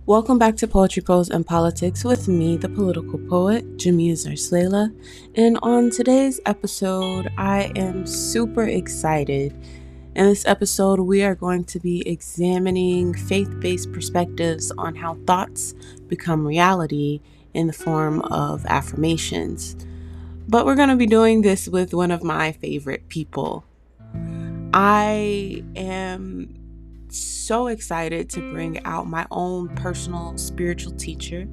Welcome back to Poetry, Prose, and Politics with me, the political poet, Jamia Zarslela. And on today's episode, I am super excited. In this episode, we are going to be examining faith-based perspectives on how thoughts become reality in the form of affirmations. But we're going to be doing this with one of my favorite people. I am so excited to bring out my own personal spiritual teacher,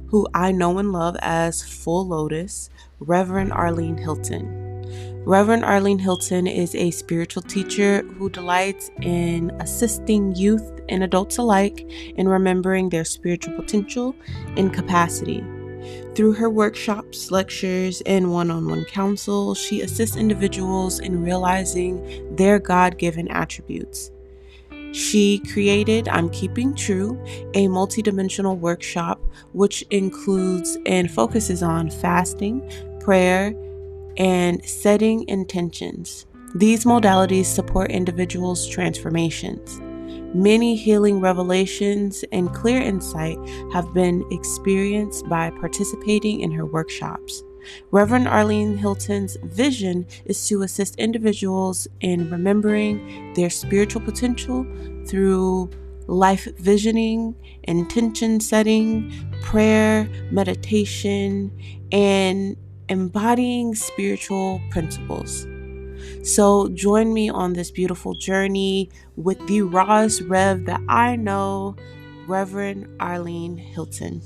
who I know and love as Full Lotus, Reverend Arlene Hylton. Reverend Arlene Hylton is a spiritual teacher who delights in assisting youth and adults alike in remembering their spiritual potential and capacity. Through her workshops, lectures, and one-on-one counsel, she assists individuals in realizing their God-given attributes. She created I'm Keeping True, a multidimensional workshop which includes and focuses on fasting, prayer, and setting intentions. These modalities support individuals' transformations. Many healing revelations and clear insight have been experienced by participating in her workshops. Reverend Arlene Hylton's vision is to assist individuals in remembering their spiritual potential through life visioning, intention setting, prayer, meditation, and embodying spiritual principles. So join me on this beautiful journey with the rawest Rev that I know, Reverend Arlene Hylton.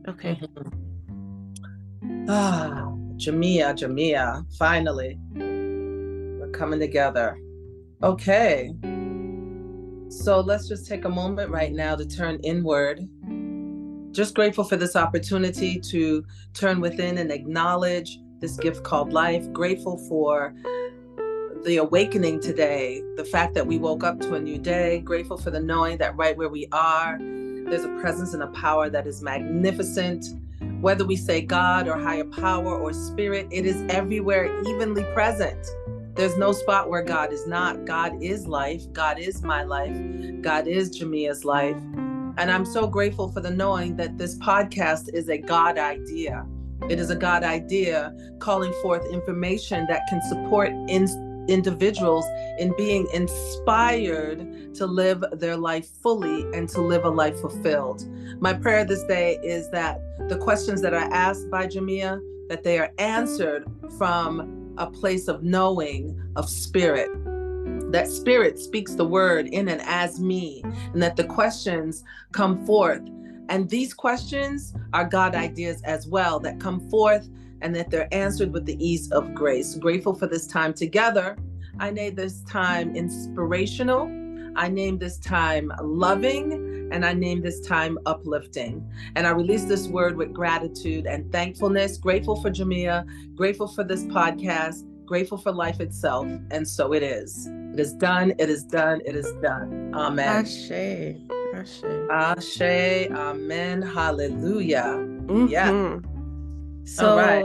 Okay. Jamia, finally. We're coming together. Okay. So let's just take a moment right now to turn inward. Just grateful for this opportunity to turn within and acknowledge this gift called life. Grateful for the awakening today, the fact that we woke up to a new day. Grateful for the knowing that right where we are, there's a presence and a power that is magnificent. Whether we say God or higher power or spirit, it is everywhere evenly present. There's no spot where God is not. God is life. God is my life. God is Jamia's life. And I'm so grateful for the knowing that this podcast is a God idea. It is a God idea calling forth information that can support individuals in being inspired to live their life fully and to live a life fulfilled. My prayer this day is that the questions that are asked by Jamia, that they are answered from a place of knowing, of spirit. That spirit speaks the word in and as me, and that the questions come forth. And these questions are God ideas as well that come forth, and that they're answered with the ease of grace. Grateful for this time together. I name this time inspirational. I name this time loving, and I name this time uplifting. And I release this word with gratitude and thankfulness. Grateful for Jamia, grateful for this podcast, grateful for life itself. And so it is. It is done. It is done. It is done. Amen. Ashe. Ashe. Ashe. Amen. Hallelujah. Mm-hmm. Yeah. So all right.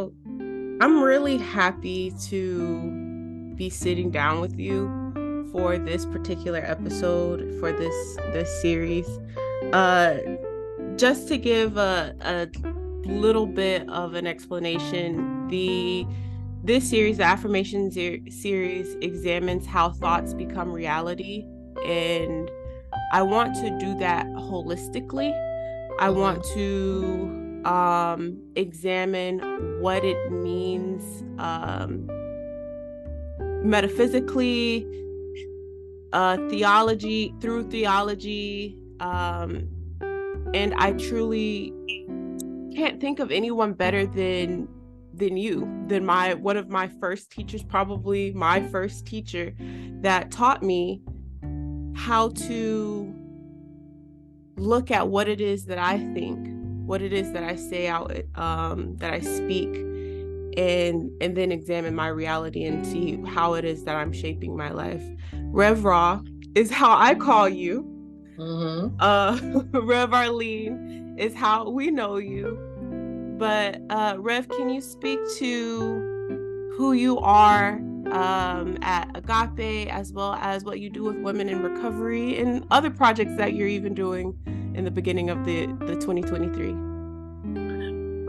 I'm really happy to be sitting down with you for this particular episode, for this series. Just to give a little bit of an explanation, this series, the affirmation series, examines how thoughts become reality, and I want to do that holistically. I want to examine what it means metaphysically, through theology, and I truly can't think of anyone better than one of my first teachers, probably my first teacher, that taught me how to look at what it is that I think, what it is that I say out, that I speak, and then examine my reality and see how it is that I'm shaping my life. Rev Ra is how I call you. Rev Arlene is how we know you. But Rev, can you speak to who you are at Agape, as well as what you do with women in recovery and other projects that you're even doing in the beginning of the 2023?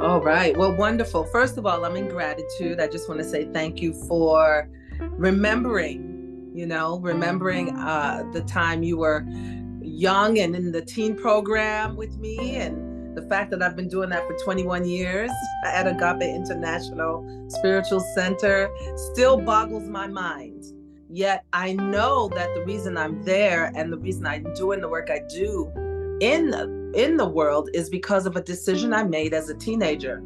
All right. Well, wonderful. First of all, I'm in gratitude. I just want to say thank you for remembering the time you were young and in the teen program with me, and the fact that I've been doing that for 21 years at Agape International Spiritual Center still boggles my mind. Yet I know that the reason I'm there and the reason I'm doing the work I do in the world is because of a decision I made as a teenager.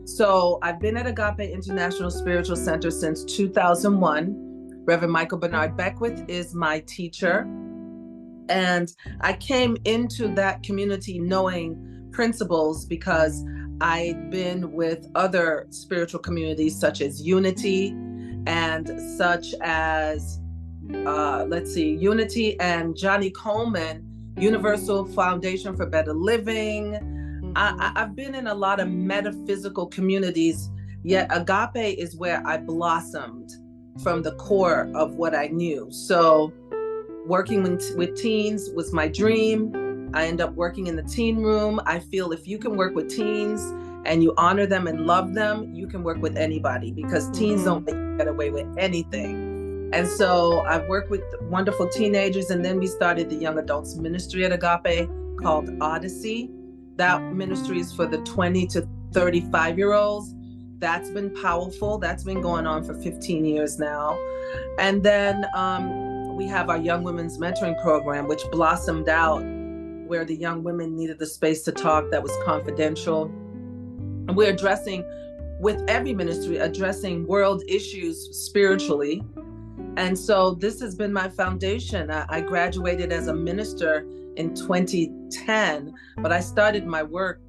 So I've been at Agape International Spiritual Center since 2001. Reverend Michael Bernard Beckwith is my teacher. And I came into that community knowing principles because I'd been with other spiritual communities such as Unity and such as, Unity and Johnny Coleman, Universal Foundation for Better Living. I've been in a lot of metaphysical communities, yet Agape is where I blossomed from the core of what I knew. So working with teens was my dream. I end up working in the teen room. I feel if you can work with teens and you honor them and love them, you can work with anybody, because teens don't get away with anything. And so I've worked with wonderful teenagers, and then we started the young adults ministry at Agape called Odyssey. That ministry is for the 20 to 35-year-olds. That's been powerful. That's been going on for 15 years now. And then we have our Young Women's Mentoring Program, which blossomed out where the young women needed the space to talk that was confidential. And we're addressing, with every ministry, addressing world issues spiritually. And so this has been my foundation. I graduated as a minister in 2010, but I started my work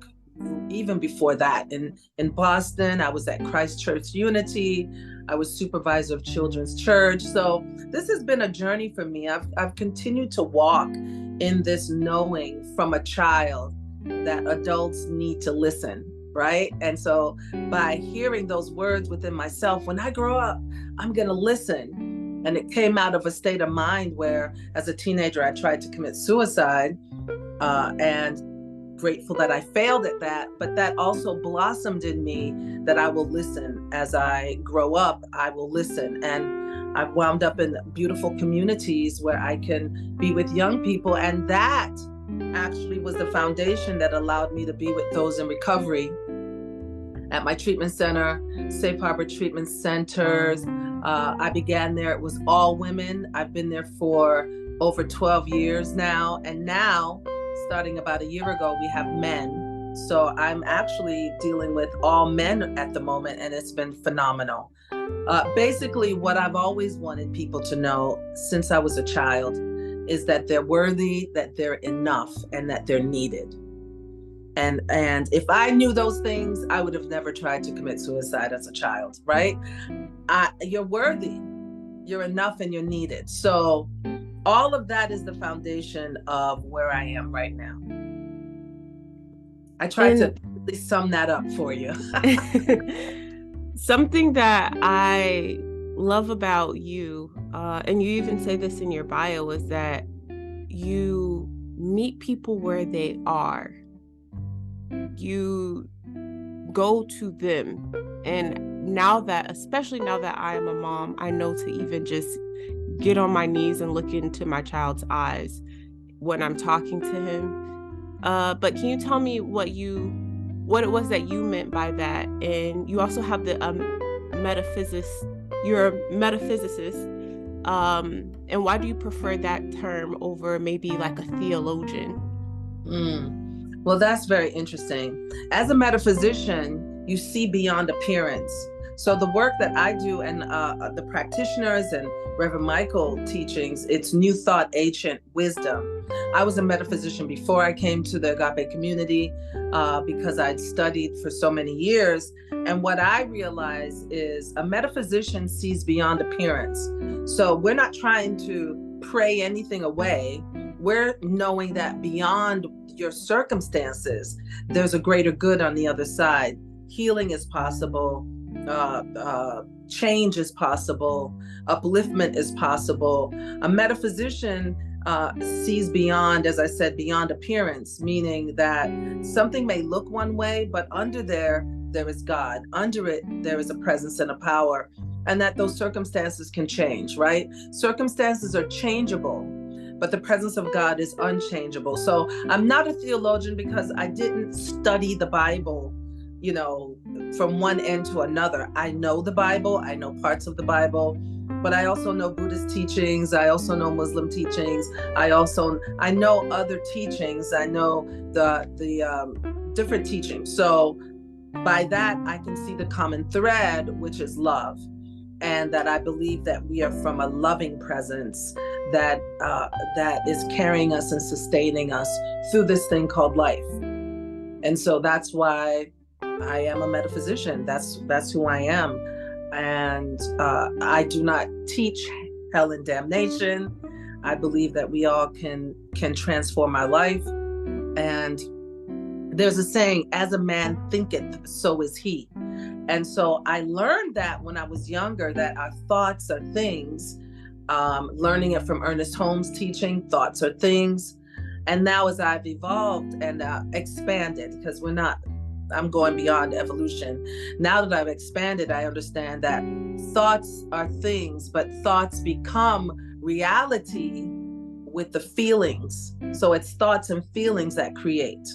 even before that. In Boston, I was at Christ Church Unity. I was supervisor of Children's Church. So this has been a journey for me. I've continued to walk in this knowing from a child that adults need to listen, right? And so by hearing those words within myself, when I grow up, I'm going to listen. And it came out of a state of mind where, as a teenager, I tried to commit suicide, and grateful that I failed at that, but that also blossomed in me that I will listen. As I grow up, I will listen. And I've wound up in beautiful communities where I can be with young people. And that actually was the foundation that allowed me to be with those in recovery. At my treatment center, Safe Harbor Treatment Centers, I began there. It was all women. I've been there for over 12 years now. And now, starting about a year ago, we have men. So I'm actually dealing with all men at the moment, and it's been phenomenal. Basically, what I've always wanted people to know since I was a child is that they're worthy, that they're enough, and that they're needed. And if I knew those things, I would have never tried to commit suicide as a child, right? You're worthy, you're enough, and you're needed. So all of that is the foundation of where I am right now. I tried to really sum that up for you. Something that I love about you, and you even say this in your bio, is that you meet people where they are. You go to them. And now that, especially now that I am a mom, I know to even just get on my knees and look into my child's eyes when I'm talking to him. But can you tell me what it was that you meant by that? And you also have the you're a metaphysicist. And why do you prefer that term over maybe like a theologian? Well, that's very interesting. As a metaphysician, you see beyond appearance. So the work that I do and the practitioners and Reverend Michael teachings, it's new thought, ancient wisdom. I was a metaphysician before I came to the Agape community because I'd studied for so many years. And what I realized is a metaphysician sees beyond appearance. So we're not trying to pray anything away. We're knowing that beyond your circumstances, there's a greater good on the other side. healing is possible, change is possible, upliftment is possible. A metaphysician sees beyond, as I said, beyond appearance, meaning that something may look one way, but under there is God. Under it, there is a presence and a power, and that those circumstances can change, right? Circumstances are changeable, but the presence of God is unchangeable. So I'm not a theologian because I didn't study the Bible, from one end to another. I know the Bible, I know parts of the Bible, but I also know Buddhist teachings. I also know Muslim teachings. I know other teachings. I know the different teachings. So by that, I can see the common thread, which is love. And that I believe that we are from a loving presence that is carrying us and sustaining us through this thing called life. And so that's why I am a metaphysician. That's who I am. And I do not teach hell and damnation. I believe that we all can transform our life. And there's a saying, as a man thinketh, so is he. And so I learned that when I was younger, that our thoughts are things, learning it from Ernest Holmes' teaching, thoughts are things. And now as I've evolved and expanded, because I'm going beyond evolution. Now that I've expanded, I understand that thoughts are things, but thoughts become reality with the feelings. So it's thoughts and feelings that create.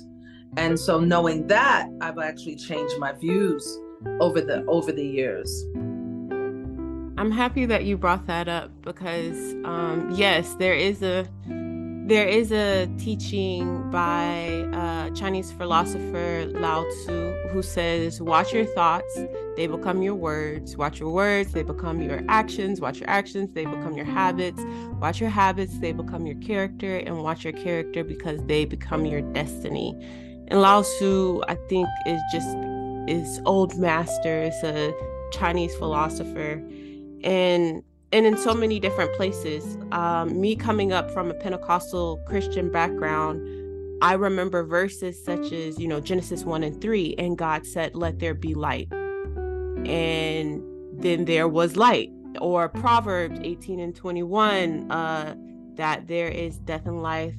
And so knowing that, I've actually changed my views over the years. I'm happy that you brought that up because yes, there is a teaching by Chinese philosopher Lao Tzu who says, watch your thoughts, they become your words. Watch your words, they become your actions. Watch your actions, they become your habits. Watch your habits, they become your character. And watch your character because they become your destiny. And Lao Tzu, I think, is old master, is a Chinese philosopher. And in so many different places, me coming up from a Pentecostal Christian background, I remember verses such as, Genesis 1:3, and God said, let there be light. And then there was light. Or Proverbs 18:21, that there is death and life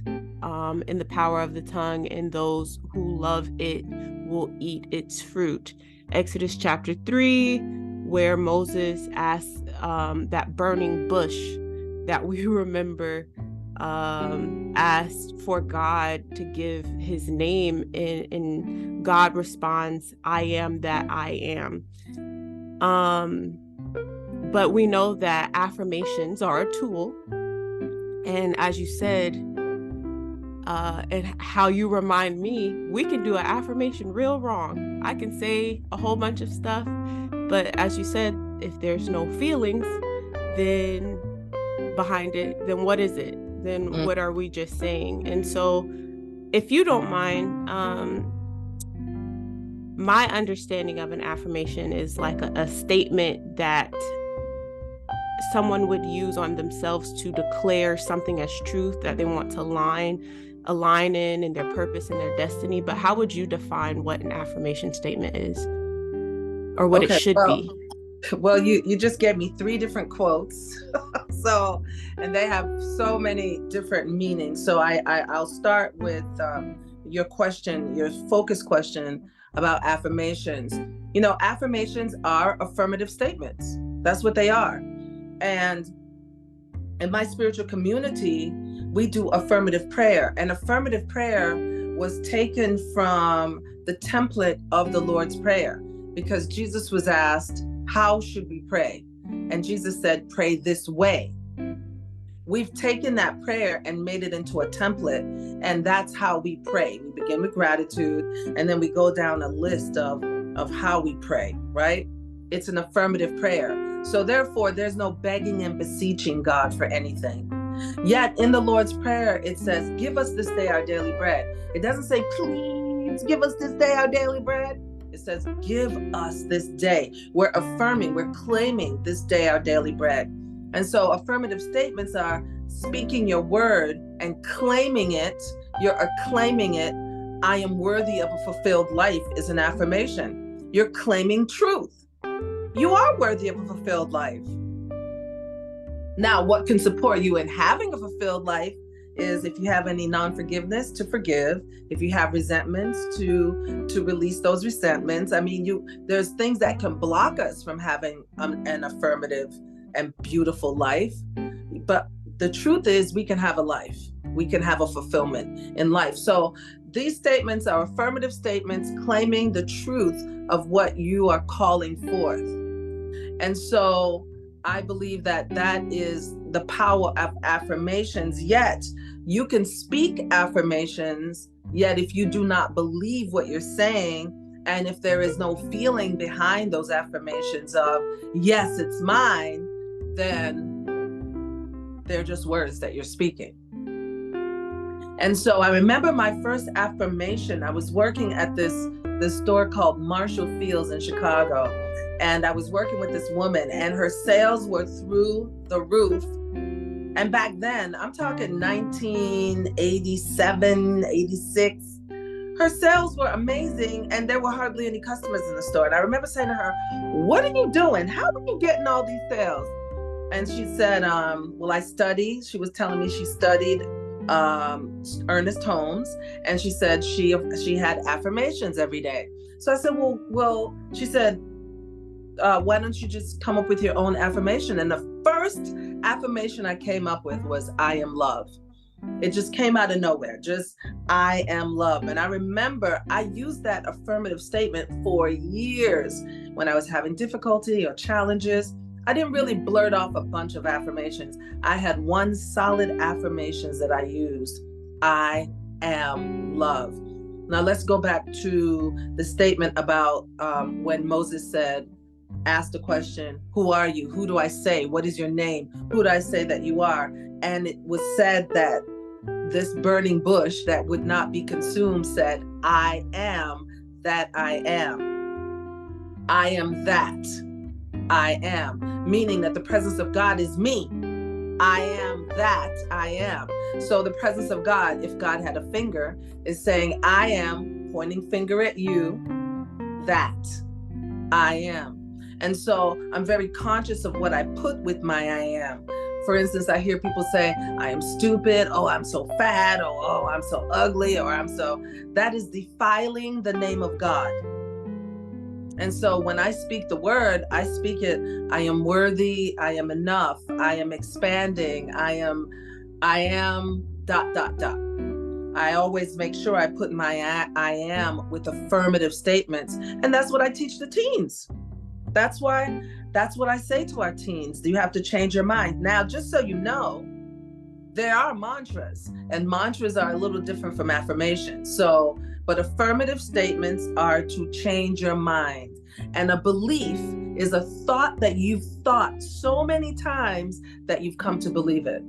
in the power of the tongue, and those who love it will eat its fruit. Exodus chapter 3, where Moses asked that burning bush that we remember asked for God to give his name, and God responds, I am that I am. But we know that affirmations are a tool. And as you said, and how you remind me, we can do an affirmation real wrong. I can say a whole bunch of stuff, but as you said, if there's no feelings then behind it, then what is it? Then what are we just saying? And so if you don't mind, my understanding of an affirmation is like a statement that someone would use on themselves to declare something as truth that they want to align in their purpose and their destiny. But how would you define what an affirmation statement is, or what it should be? Well, you just gave me 3 different quotes. So, and they have so many different meanings. So I'll start with your question, your focus question about affirmations. Affirmations are affirmative statements. That's what they are. And in my spiritual community, we do affirmative prayer. And affirmative prayer was taken from the template of the Lord's Prayer, because Jesus was asked, how should we pray? And Jesus said, pray this way. We've taken that prayer and made it into a template, and that's how we pray. We begin with gratitude, and then we go down a list of how we pray, right? It's an affirmative prayer. So therefore, there's no begging and beseeching God for anything. Yet in the Lord's Prayer, it says, give us this day our daily bread. It doesn't say, please give us this day our daily bread. It says, give us this day. We're affirming, we're claiming this day our daily bread. And so affirmative statements are speaking your word and claiming it. You're claiming it. I am worthy of a fulfilled life is an affirmation. You're claiming truth. You are worthy of a fulfilled life. Now, what can support you in having a fulfilled life is if you have any non-forgiveness, to forgive. If you have resentments, to release those resentments. I mean, there's things that can block us from having an affirmative and beautiful life. But the truth is, we can have a life. We can have a fulfillment in life. So these statements are affirmative statements claiming the truth of what you are calling forth. And so I believe that that is the power of affirmations. Yet you can speak affirmations, yet if you do not believe what you're saying, and if there is no feeling behind those affirmations of, yes, it's mine, then they're just words that you're speaking. And so I remember my first affirmation. I was working at this store called Marshall Fields in Chicago. And I was working with this woman, and her sales were through the roof. And back then, I'm talking 1987, 86, her sales were amazing, and there were hardly any customers in the store. And I remember saying to her, "What are you doing? How are you getting all these sales?" And she said, well, I study. She was telling me she studied Ernest Holmes, and she said she had affirmations every day. So I said, well, she said, why don't you just come up with your own affirmation? And the first affirmation I came up with was, I am love. It just came out of nowhere, just I am love. And I remember I used that affirmative statement for years when I was having difficulty or challenges. I didn't really blurt off a bunch of affirmations. I had one solid affirmations that I used. I am love. Now let's go back to the statement about when Moses asked the question, who are you? Who do I say? What is your name? Who do I say that you are? And it was said that this burning bush that would not be consumed said, I am that I am. I am that I am, meaning that the presence of God is me. I am that I am. So the presence of God, if God had a finger, is saying, I am, pointing finger at you, that I am. And so I'm very conscious of what I put with my I am. For instance, I hear people say, I am stupid, oh, I'm so fat, oh, I'm so ugly, or that is defiling the name of God. And so when I speak the word, I speak it, I am worthy, I am enough, I am expanding, I am ... I always make sure I put my I am with affirmative statements. And that's what I teach the teens. That's what I say to our teens. You have to change your mind. Now, just so you know, there are mantras, and mantras are a little different from affirmations. But affirmative statements are to change your mind. And a belief is a thought that you've thought so many times that you've come to believe it.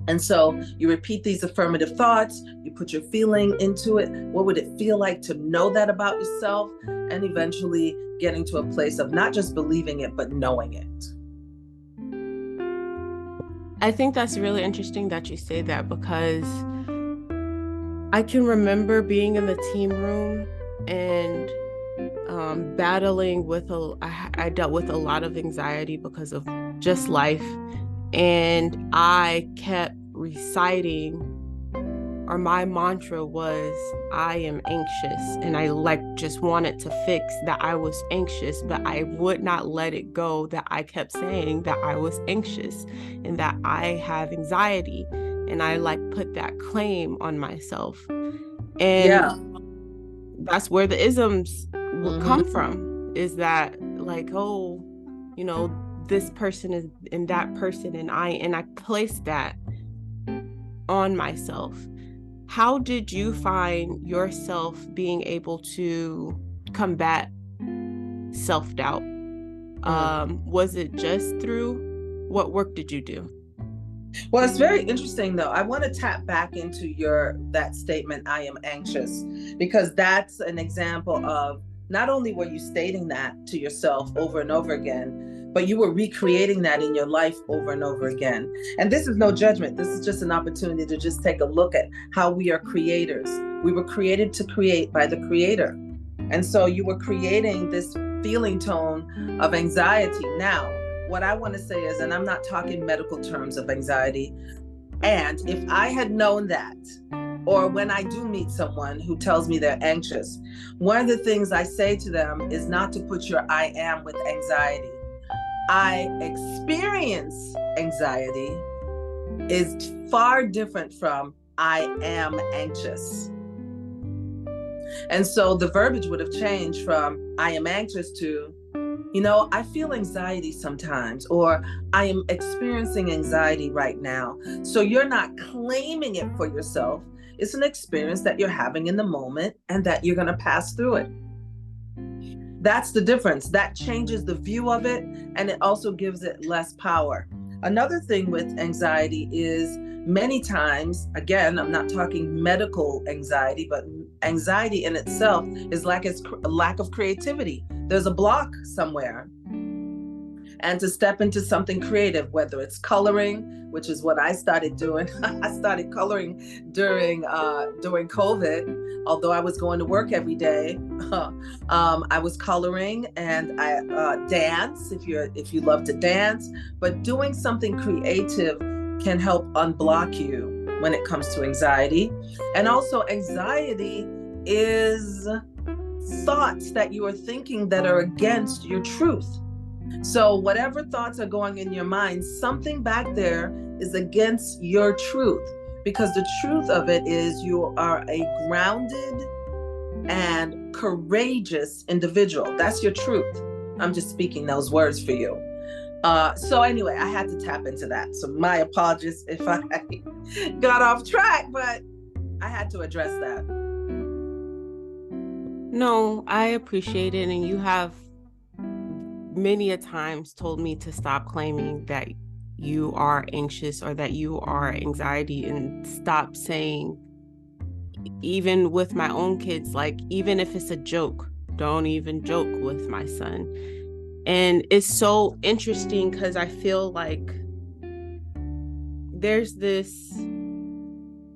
And so you repeat these affirmative thoughts, you put your feeling into it. What would it feel like to know that about yourself? And eventually getting to a place of not just believing it, but knowing it. I think that's really interesting that you say that, because I can remember being in the team room and battling with I dealt with a lot of anxiety because of just life. And I kept reciting, or my mantra was, I am anxious. And I just wanted to fix that I was anxious, but I would not let it go that I kept saying that I was anxious and that I have anxiety. And I put that claim on myself. And that's where the isms would come from, is that this person is and that person and I placed that on myself. How did you find yourself being able to combat self-doubt? Was it just through, what work did you do? Well, it's very interesting though. I want to tap back into that statement, I am anxious, because that's an example of not only were you stating that to yourself over and over again, but you were recreating that in your life over and over again. And this is no judgment. This is just an opportunity to just take a look at how we are creators. We were created to create by the Creator. And so you were creating this feeling tone of anxiety. Now, what I want to say is, and I'm not talking medical terms of anxiety, and if I had known that, or when I do meet someone who tells me they're anxious, one of the things I say to them is not to put your I am with anxiety. I experience anxiety is far different from I am anxious. And so the verbiage would have changed from I am anxious to, I feel anxiety sometimes, or I am experiencing anxiety right now. So you're not claiming it for yourself. It's an experience that you're having in the moment and that you're going to pass through it. That's the difference. That changes the view of it, and it also gives it less power. Another thing with anxiety is many times, again, I'm not talking medical anxiety, but anxiety in itself is like it's a lack of creativity. There's a block somewhere. And to step into something creative, whether it's coloring, which is what I started doing. I started coloring during COVID, although I was going to work every day. I was coloring, and I dance if you love to dance. But doing something creative can help unblock you when it comes to anxiety. And also, anxiety is thoughts that you are thinking that are against your truth. So whatever thoughts are going in your mind, something back there is against your truth, because the truth of it is you are a grounded and courageous individual. That's your truth. I'm just speaking those words for you. So anyway, I had to tap into that. So my apologies if I got off track, but I had to address that. No, I appreciate it. And you have many a times told me to stop claiming that you are anxious or that you are anxiety, and stop saying, even with my own kids, like, even if it's a joke, don't even joke with my son. And it's so interesting because I feel like there's this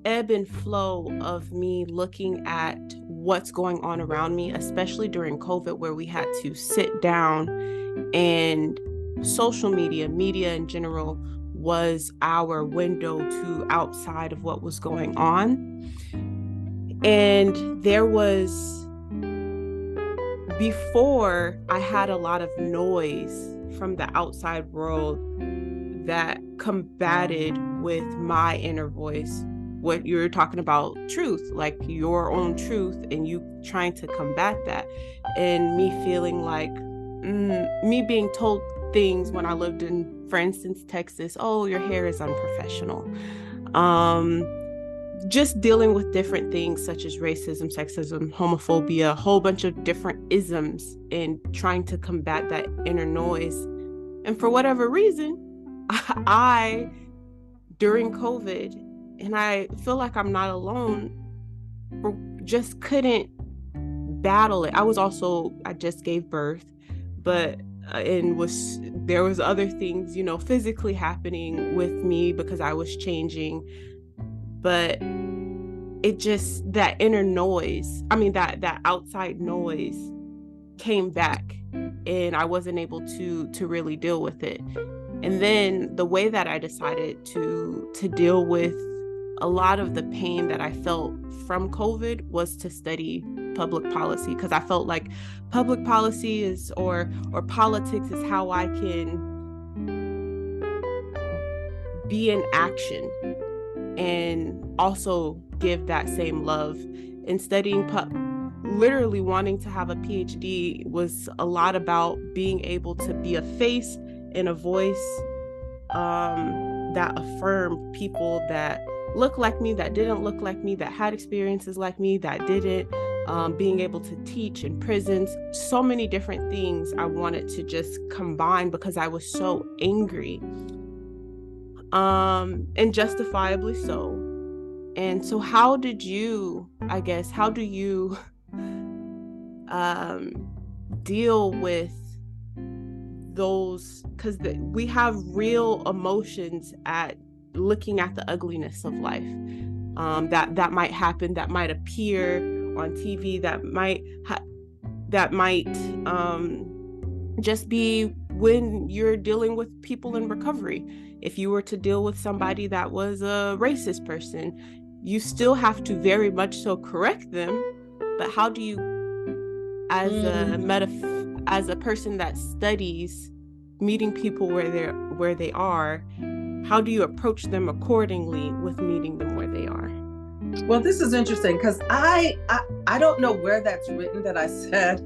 ebb and flow of me looking at what's going on around me, especially during COVID, where we had to sit down, and social media in general was our window to outside of what was going on. And there was, before, I had a lot of noise from the outside world that combated with my inner voice. What you're talking about, truth, like your own truth, and you trying to combat that, and me feeling like me being told things when I lived in, for instance, Texas, oh, your hair is unprofessional. Just dealing with different things such as racism, sexism, homophobia, a whole bunch of different isms, and trying to combat that inner noise. And for whatever reason, I during COVID, and I feel like I'm not alone, just couldn't battle it. I just gave birth, but there was other things, physically happening with me because I was changing. But it just, that inner noise, that outside noise came back, and I wasn't able to really deal with it. And then the way that I decided to deal with a lot of the pain that I felt from COVID was to study public policy, because I felt like public policy is, or politics is how I can be in action and also give that same love. And studying literally wanting to have a PhD was a lot about being able to be a face and a voice that affirmed people that look like me, that didn't look like me, that had experiences like me, that didn't, being able to teach in prisons, so many different things I wanted to just combine because I was so angry, and justifiably so. And so how do you deal with those, because we have real emotions at looking at the ugliness of life, that might happen, that might appear on TV, that might that might just be when you're dealing with people in recovery. If you were to deal with somebody that was a racist person, you still have to very much so correct them. But how do you, as a person that studies meeting people where they are, how do you approach them accordingly with meeting them where they are? Well, this is interesting because I don't know where that's written that I said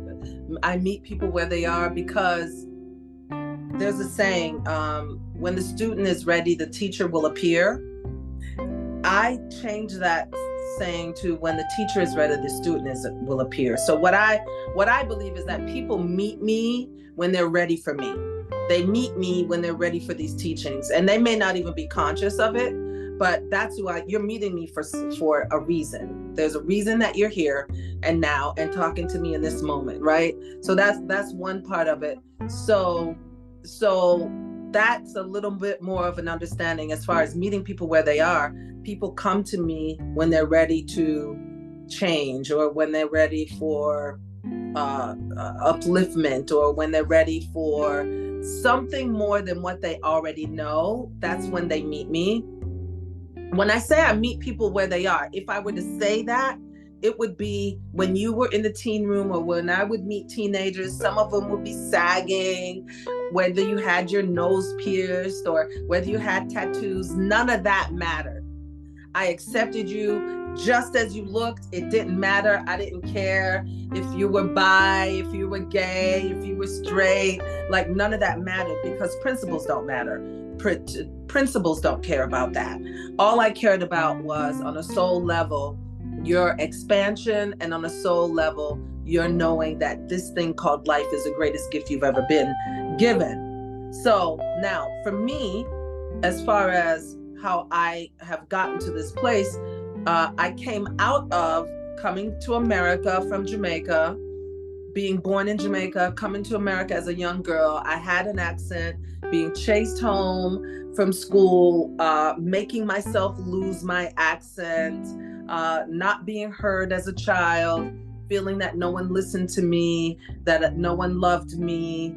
I meet people where they are, because there's a saying, when the student is ready, the teacher will appear. I changed that saying to when the teacher is ready, the student will appear. So what I believe is that people meet me when they're ready for me. They meet me when they're ready for these teachings, and they may not even be conscious of it, but that's why you're meeting me for a reason. There's a reason that you're here and now and talking to me in this moment, right? So that's one part of it. So that's a little bit more of an understanding as far as meeting people where they are. People come to me when they're ready to change, or when they're ready for upliftment, or when they're ready for something more than what they already know. That's when they meet me. When I say I meet people where they are, if I were to say that, it would be when you were in the teen room, or when I would meet teenagers. Some of them would be sagging, whether you had your nose pierced or whether you had tattoos, none of that mattered. I accepted you just as you looked. It didn't matter. I didn't care if you were bi, if you were gay, if you were straight. Like, none of that mattered, because principles don't matter. Principles don't care about that. All I cared about was, on a soul level, your expansion, and on a soul level, you're knowing that this thing called life is the greatest gift you've ever been given. So now, for me, as far as how I have gotten to this place, I came out of coming to America from Jamaica, being born in Jamaica, coming to America as a young girl. I had an accent, being chased home from school, making myself lose my accent, not being heard as a child, feeling that no one listened to me, that no one loved me,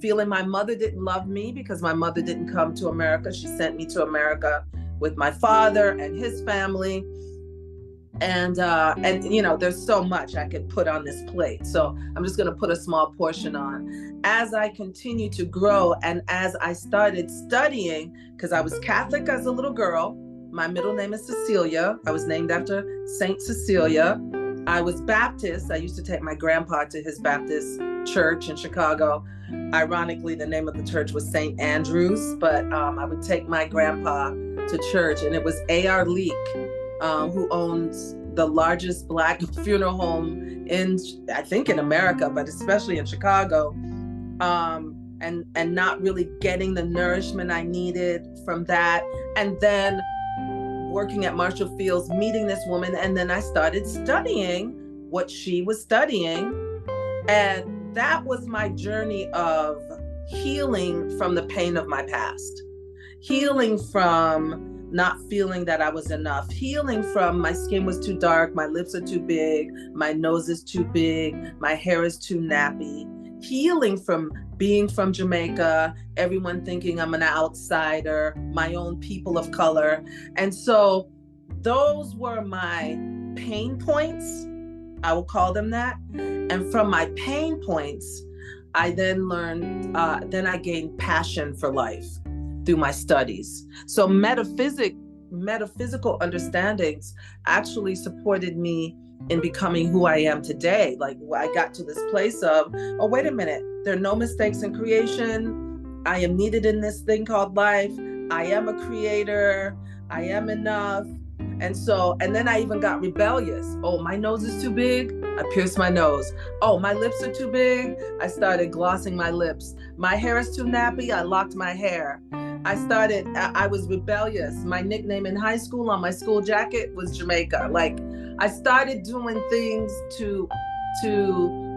feeling my mother didn't love me because my mother didn't come to America. She sent me to America with my father and his family. And you know, there's so much I could put on this plate. So I'm just going to put a small portion on. As I continued to grow, and as I started studying, because I was Catholic as a little girl. My middle name is Cecilia. I was named after Saint Cecilia. I was Baptist. I used to take my grandpa to his Baptist church in Chicago. Ironically, the name of the church was St. Andrew's, but I would take my grandpa to church, and it was A.R. Leak, who owns the largest Black funeral home I think in America, but especially in Chicago, and not really getting the nourishment I needed from that. And then working at Marshall Field's, meeting this woman, and then I started studying what she was studying. And that was my journey of healing from the pain of my past, healing from not feeling that I was enough, healing from my skin was too dark, my lips are too big, my nose is too big, my hair is too nappy, healing from being from Jamaica, everyone thinking I'm an outsider, my own people of color. And so those were my pain points, I will call them that. And from my pain points, I then learned, then I gained passion for life through my studies. So metaphysical understandings actually supported me in becoming who I am today. Like, I got to this place of, oh, wait a minute, there are no mistakes in creation. I am needed in this thing called life. I am a creator. I am enough. And then I even got rebellious. Oh, my nose is too big. I pierced my nose. Oh, my lips are too big. I started glossing my lips. My hair is too nappy. I locked my hair. I was rebellious. My nickname in high school on my school jacket was Jamaica. Like, I started doing things to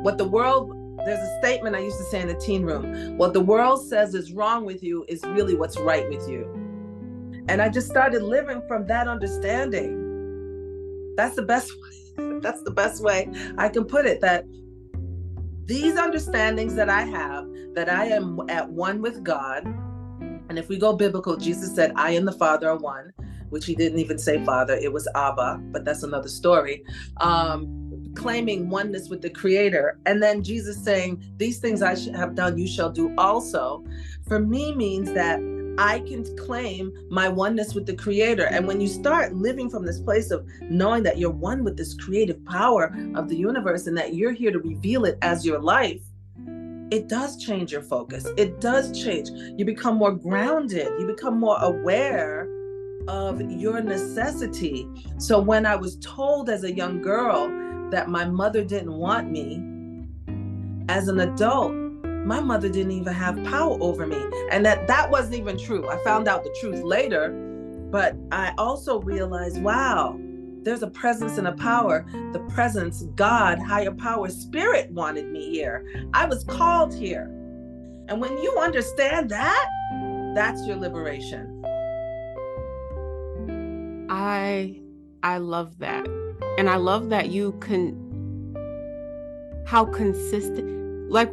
what the world, there's a statement I used to say in the teen room, what the world says is wrong with you is really what's right with you. And I just started living from that understanding. That's the best way I can put it, that these understandings that I have, that I am at one with God. And if we go biblical, Jesus said, I and the Father are one, which he didn't even say Father, it was Abba, but that's another story. Claiming oneness with the Creator. And then Jesus saying, these things I have done, you shall do also, for me means that I can claim my oneness with the Creator. And when you start living from this place of knowing that you're one with this creative power of the universe and that you're here to reveal it as your life, it does change your focus. It does change. You become more grounded. You become more aware of your necessity. So when I was told as a young girl that my mother didn't want me, as an adult, my mother didn't even have power over me. And that wasn't even true. I found out the truth later, but I also realized, wow, there's a presence and a power. The presence, God, higher power, spirit wanted me here. I was called here. And when you understand that, that's your liberation. I love that. And I love that how consistent, like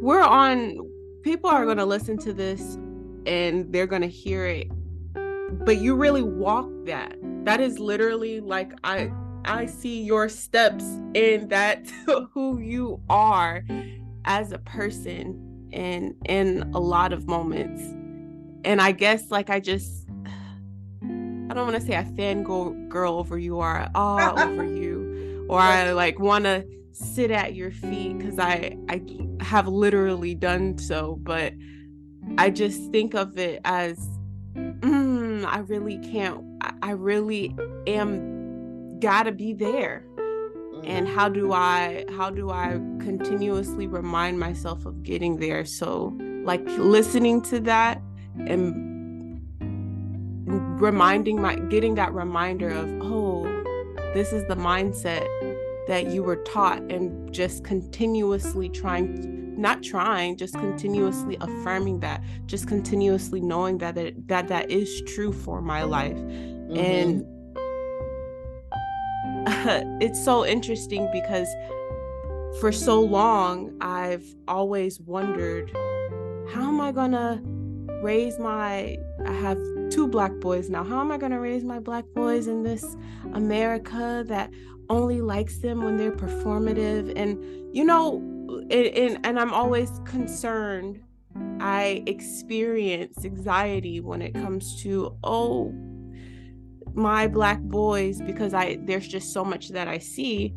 people are going to listen to this and they're going to hear it, but you really walk that. That is literally like, I see your steps in that, who you are as a person in a lot of moments. And I guess like I don't want to say I fangirl over you or I awe over you, or I like want to sit at your feet, because I have literally done so, but I just think of it as I really am gotta be there. And how do I continuously remind myself of getting there? So like listening to that and getting that reminder of, oh, this is the mindset that you were taught, and just continuously just continuously affirming that, just continuously knowing that is true for my life. Mm-hmm. And it's so interesting because for so long I've always wondered, how am I gonna raise I have 2 Black boys now. How am I going to raise my Black boys in this America that only likes them when they're performative? And, and I'm always concerned. I experience anxiety when it comes to, my Black boys, because there's just so much that I see,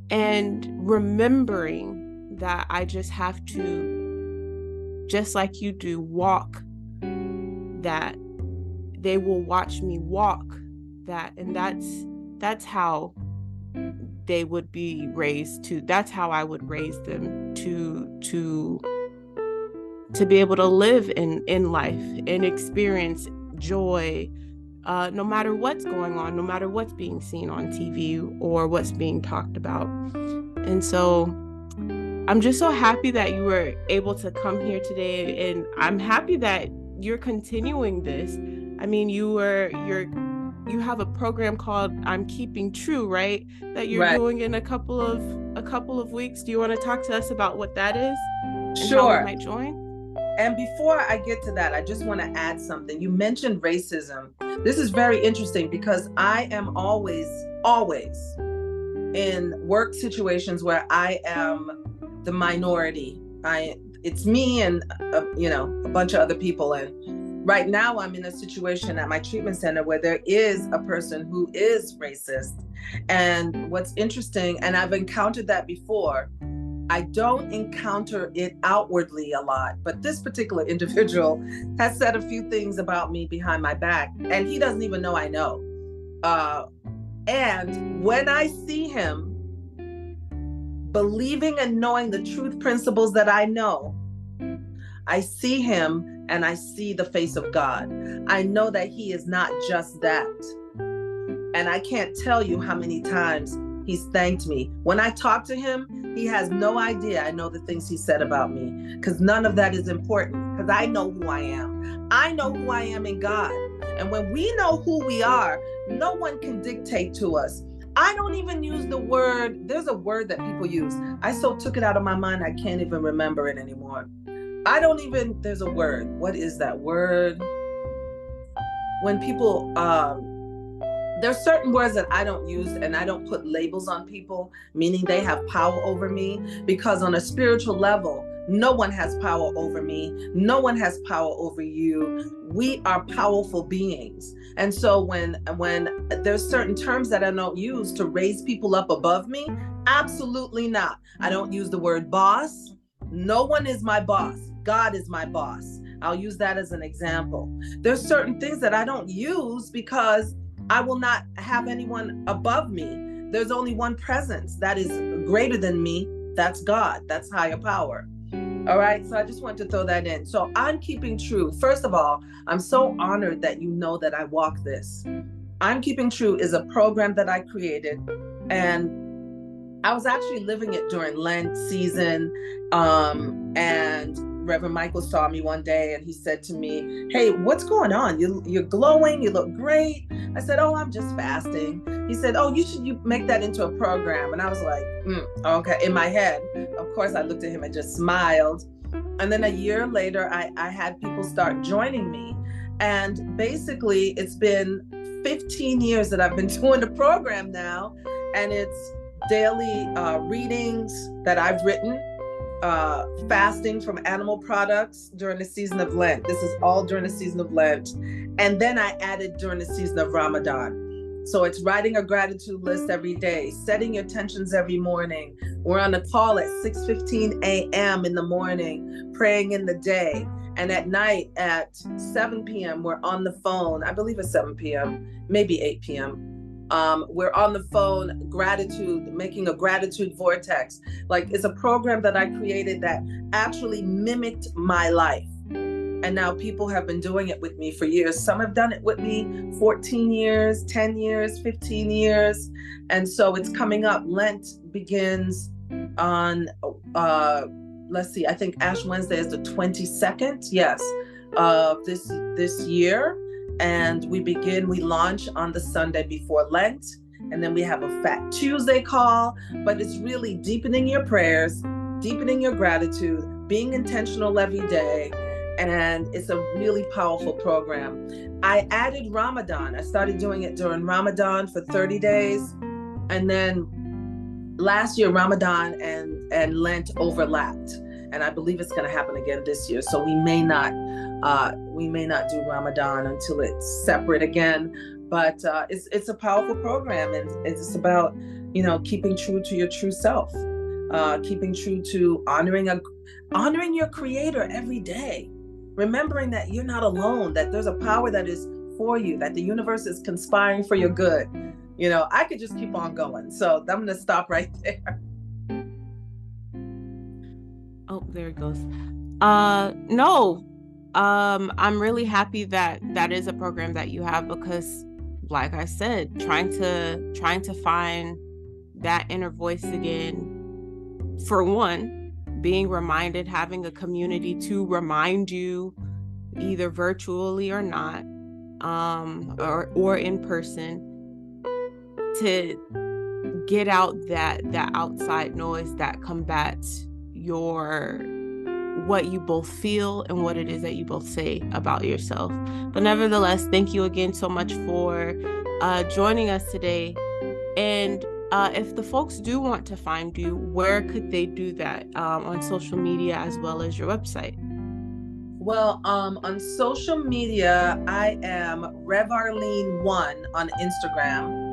and remembering that I just have to, just like you do, walk that. They will watch me walk that, and that's how they would be raised to. That's how I would raise them to be able to live in life and experience joy, no matter what's going on, no matter what's being seen on TV or what's being talked about. And so I'm just so happy that you were able to come here today, and I'm happy that you're continuing this. I mean, you have a program called I'm Keeping True, right? That you're doing in a couple of weeks. Do you want to talk to us about what that is? And sure. How we might join? And before I get to that, I just want to add something. You mentioned racism. This is very interesting because I am always in work situations where I am the minority. It's me and a bunch of other people. And right now I'm in a situation at my treatment center where there is a person who is racist. And what's interesting, and I've encountered that before, I don't encounter it outwardly a lot, but this particular individual has said a few things about me behind my back, and he doesn't even know I know. And when I see him believing and knowing the truth principles that I know, I see him and I see the face of God. I know that he is not just that. And I can't tell you how many times he's thanked me. When I talk to him, he has no idea I know the things he said about me, because none of that is important, because I know who I am. I know who I am in God. And when we know who we are, no one can dictate to us. I don't even use the word. There's a word that people use. I so took it out of my mind, I can't even remember it anymore. There's a word. What is that word? When people, there's certain words that I don't use, and I don't put labels on people, meaning they have power over me, because on a spiritual level, no one has power over me. No one has power over you. We are powerful beings. And so when there's certain terms that I don't use to raise people up above me, absolutely not. I don't use the word boss. No one is my boss. God is my boss. I'll use that as an example. There's certain things that I don't use because I will not have anyone above me. There's only one presence that is greater than me. That's God. That's higher power. All right. So I just want to throw that in. So I'm keeping true. First of all, I'm so honored that you know that I walk this. I'm Keeping True is a program that I created, and I was actually living it during Lent season. And Reverend Michael saw me one day and he said to me, "Hey, what's going on? You're glowing. You look great." I said, "Oh, I'm just fasting." He said, "Oh, you make that into a program." And I was like, okay. In my head, of course, I looked at him and just smiled. And then a year later, I had people start joining me. And basically, it's been 15 years that I've been doing the program now. And it's daily readings that I've written, fasting from animal products during the season of Lent. This is all during the season of Lent. And then I added during the season of Ramadan. So it's writing a gratitude list every day, setting your intentions every morning. We're on a call at 6:15 a.m. in the morning, praying in the day. And at night at 7 p.m., we're on the phone. I believe it's 7 p.m., maybe 8 p.m. We're on the phone, gratitude, making a gratitude vortex. Like, it's a program that I created that actually mimicked my life. And now people have been doing it with me for years. Some have done it with me 14 years, 10 years, 15 years. And so it's coming up. Lent begins on, let's see, I think Ash Wednesday is the 22nd, yes, of this year. And we launch on the Sunday before Lent. And then we have a Fat Tuesday call. But it's really deepening your prayers, deepening your gratitude, being intentional every day. And it's a really powerful program. I added Ramadan. I started doing it during Ramadan for 30 days. And then last year, Ramadan and Lent overlapped. And I believe it's going to happen again this year. So we may not do Ramadan until it's separate again. But it's a powerful program. And it's about, keeping true to your true self, keeping true to honoring your creator every day. Remembering that you're not alone, that there's a power that is for you, that the universe is conspiring for your good. I could just keep on going. So I'm going to stop right there. Oh, there it goes. No, I'm really happy that is a program that you have, because, like I said, trying to find that inner voice again, for one, being reminded, having a community to remind you, either virtually or not, or in person, to get out that outside noise that combats what you both feel and what it is that you both say about yourself. But nevertheless, thank you again so much for joining us today. And if the folks do want to find you, where could they do that? On social media as well as your website? Well, on social media, I am Rev Arlene 1 on Instagram.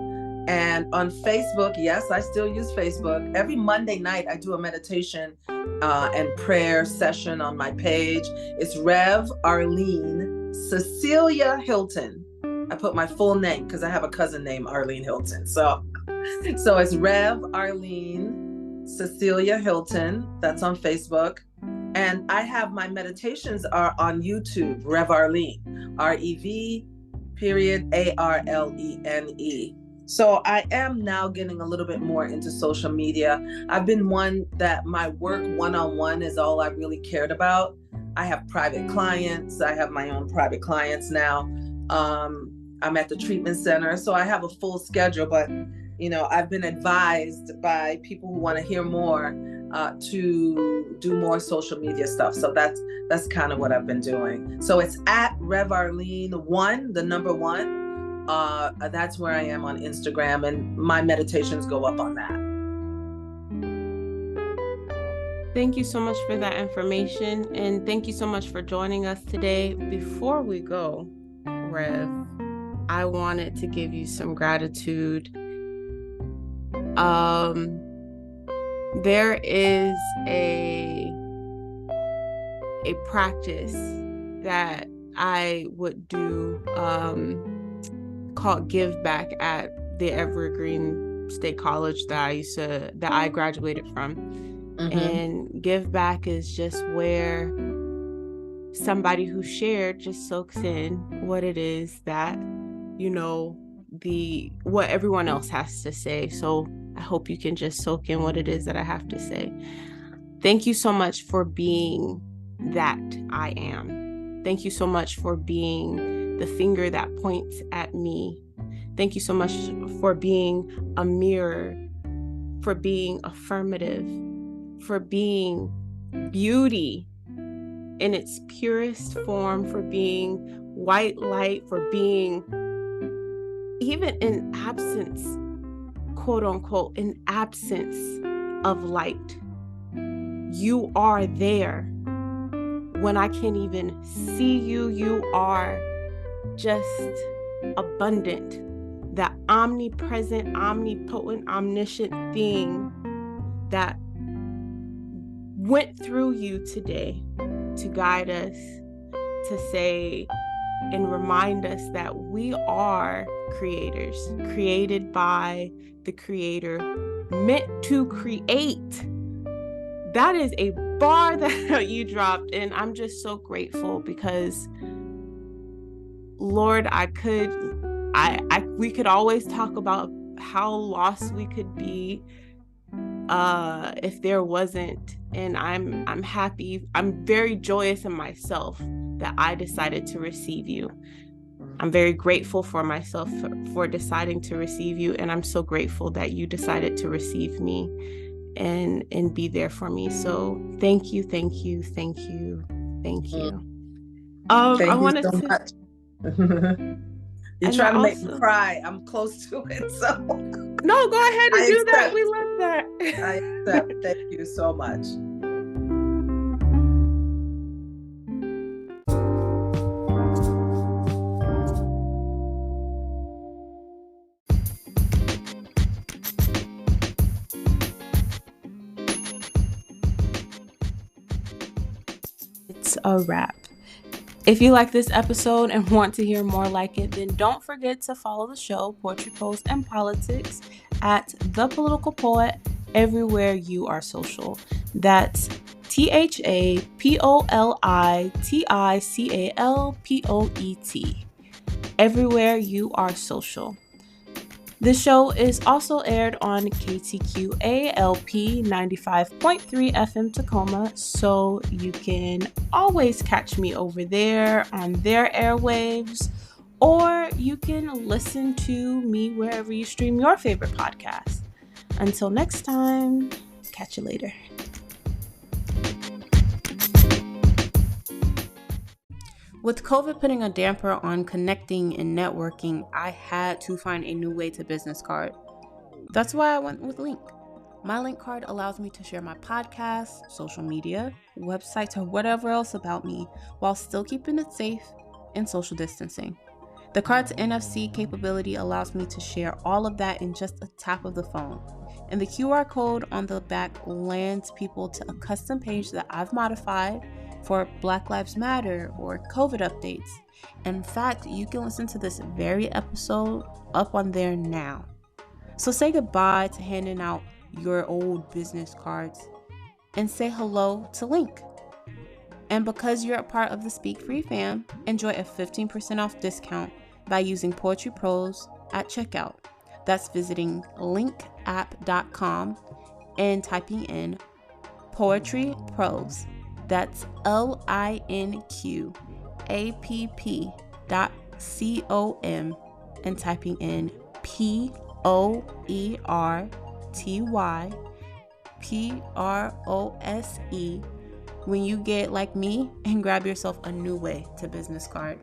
And on Facebook, yes, I still use Facebook. Every Monday night, I do a meditation and prayer session on my page. It's Rev Arlene Cecilia Hylton. I put my full name because I have a cousin named Arlene Hylton. So it's Rev Arlene Cecilia Hylton. That's on Facebook. And I have my meditations are on YouTube, Rev Arlene, REV.ARLENE. So I am now getting a little bit more into social media. I've been one that my work one-on-one is all I really cared about. I have private clients. I have my own private clients now. I'm at the treatment center, so I have a full schedule, but I've been advised by people who want to hear more to do more social media stuff. So that's kind of what I've been doing. So it's at Rev Arlene 1, the number 1. That's where I am on Instagram, and my meditations go up on that. Thank you so much for that information, and thank you so much for joining us today. Before we go, Rev, I wanted to give you some gratitude. There is a practice that I would do called Give Back at the Evergreen State College that I graduated from. Mm-hmm. And Give Back is just where somebody who shared just soaks in what it is that, what everyone else has to say. So I hope you can just soak in what it is that I have to say. Thank you so much for being that I am. Thank you so much for being the finger that points at me. Thank you so much for being a mirror, for being affirmative, for being beauty in its purest form, for being white light, for being, even in absence, quote unquote, in absence of light, you are there. When I can't even see you, you are just abundant. That omnipresent, omnipotent, omniscient thing that went through you today to guide us, to say and remind us that we are creators, created by the Creator, meant to create. That is a bar that you dropped, and I'm just so grateful because, Lord, we could always talk about how lost we could be if there wasn't, and I'm happy. I'm very joyous in myself that I decided to receive you. I'm very grateful for myself for deciding to receive you, and I'm so grateful that you decided to receive me and be there for me. So thank you. Thank I wanted you so much. You're trying to make me cry. I'm close to it, so no, go ahead and do that. We love that. I accept. Thank you so much. It's a wrap. If you like this episode and want to hear more like it, then don't forget to follow the show, Poetry, Prose, and Politics, at The Political Poet everywhere you are social. That's THAPOLITICALPOET. Everywhere you are social. The show is also aired on KTQA-LP 95.3 FM Tacoma, so you can always catch me over there on their airwaves, or you can listen to me wherever you stream your favorite podcast. Until next time, catch you later. With COVID putting a damper on connecting and networking, I had to find a new way to business card. That's why I went with Link. My Link card allows me to share my podcasts, social media, websites, or whatever else about me while still keeping it safe and social distancing. The card's NFC capability allows me to share all of that in just a tap of the phone. And the QR code on the back lands people to a custom page that I've modified for Black Lives Matter or COVID updates. In fact, you can listen to this very episode up on there now. So say goodbye to handing out your old business cards and say hello to Link. And because you're a part of the Speak Free fam, enjoy a 15% off discount by using Poetry Prose at checkout. That's visiting linkapp.com and typing in Poetry Prose. That's LINQAPP.com and typing in PROSE. OERTYPROSE when you get like me and grab yourself a new way to business card.